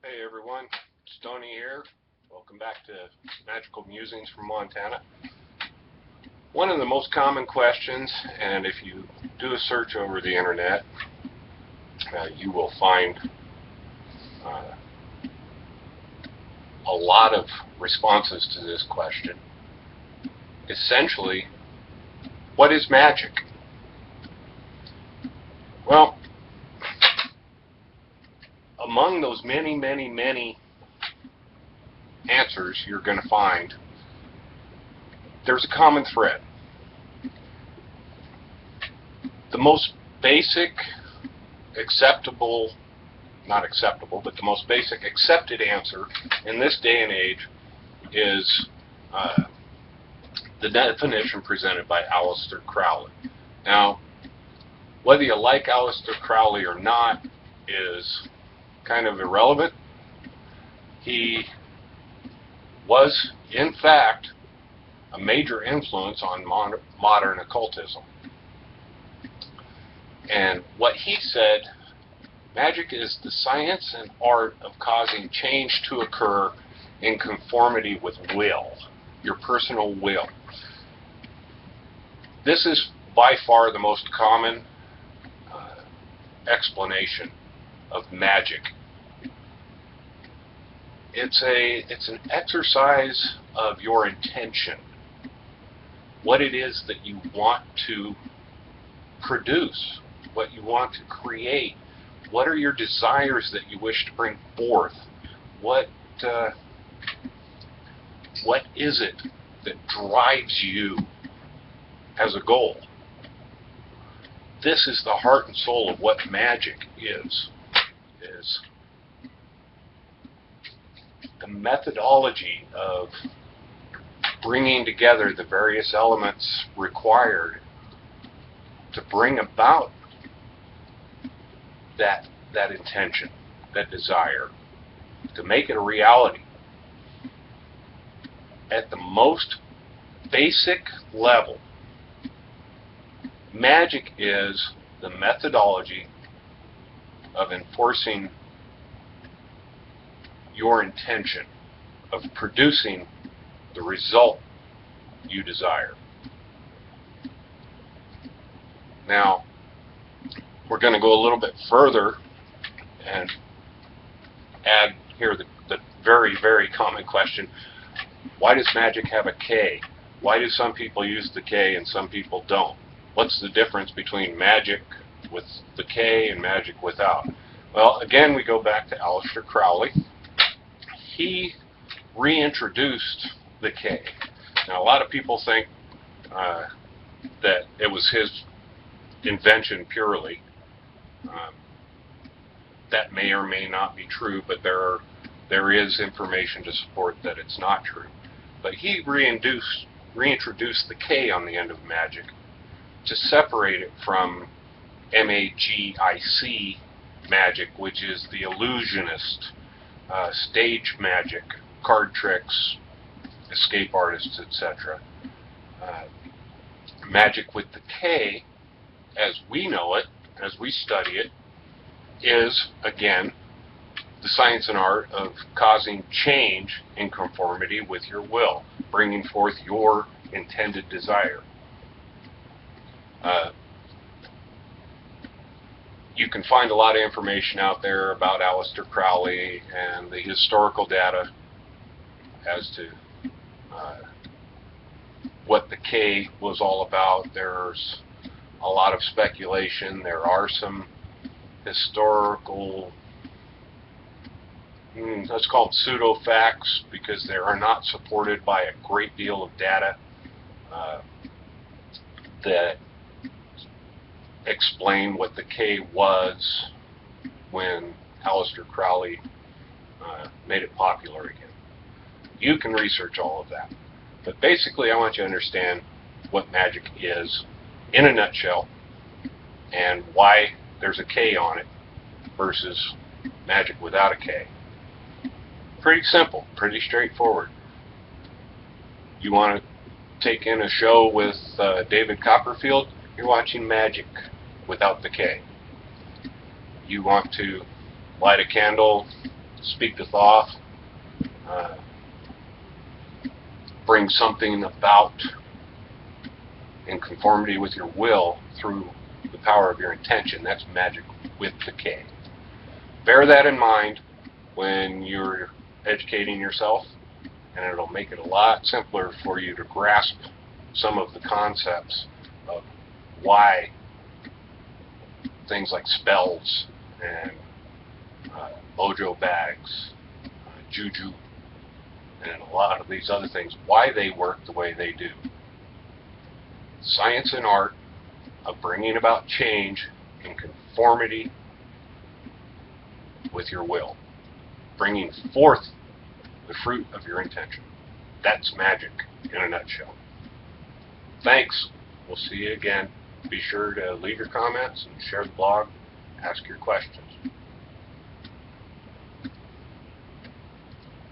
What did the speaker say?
Hey everyone, Stoney here. Welcome back to Magical Musings from Montana. One of the most common questions, and if you do a search over the internet, you will find uh, a lot of responses to this question. Essentially, what is magic? Well, among those many answers you're going to find, there's a common thread. The most basic, but the most basic accepted answer in this day and age is the definition presented by Aleister Crowley. Now, whether you like Aleister Crowley or not is kind of irrelevant. He was, in fact, a major influence on modern occultism. And what he said, magic is the science and art of causing change to occur in conformity with will, your personal will. This is by far the most common explanation of magic. It's an exercise of your intention, what it is that you want to produce, what you want to create. What are your desires that you wish to bring forth? What is it that drives you as a goal? This is the heart and soul of what magic is the methodology of bringing together the various elements required to bring about that intention, that desire, to make it a reality. At the most basic level, magic is the methodology of enforcing your intention, of producing the result you desire. Now, we're going to go a little bit further and add here the very common question: why does magic have a K? Why do some people use the K and some people don't? What's the difference between magic with the K and magic without? Well, again, we go back to Aleister Crowley. He reintroduced the K. Now, a lot of people think that it was his invention purely. That may or may not be true, but there is information to support that it's not true. But he reintroduced the K on the end of magic to separate it from MAGIC magic, which is the illusionist, stage magic, card tricks, escape artists, etc. Magic with the K, as we know it, as we study it, is, again, the science and art of causing change in conformity with your will, bringing forth your intended desire. You can find a lot of information out there about Aleister Crowley and the historical data as to what the K was all about. There's a lot of speculation. There are some historical, let's call them pseudo-facts, because they are not supported by a great deal of data that explain what the K was when Aleister Crowley made it popular again. You can research all of that. But basically, I want you to understand what magic is in a nutshell and why there's a K on it versus magic without a K. Pretty simple, pretty straightforward. You want to take in a show with David Copperfield, you're watching magic without the K. You want to light a candle speaketh off, bring something about in conformity with your will through the power of your intention. That's magic with the K. Bear that in mind when you're educating yourself, and it'll make it a lot simpler for you to grasp some of the concepts of why things like spells and mojo bags, juju, and a lot of these other things, why they work the way they do. Science and art of bringing about change in conformity with your will, bringing forth the fruit of your intention. That's magic in a nutshell. Thanks. We'll see you again. Be sure to leave your comments and share the blog. Ask your questions.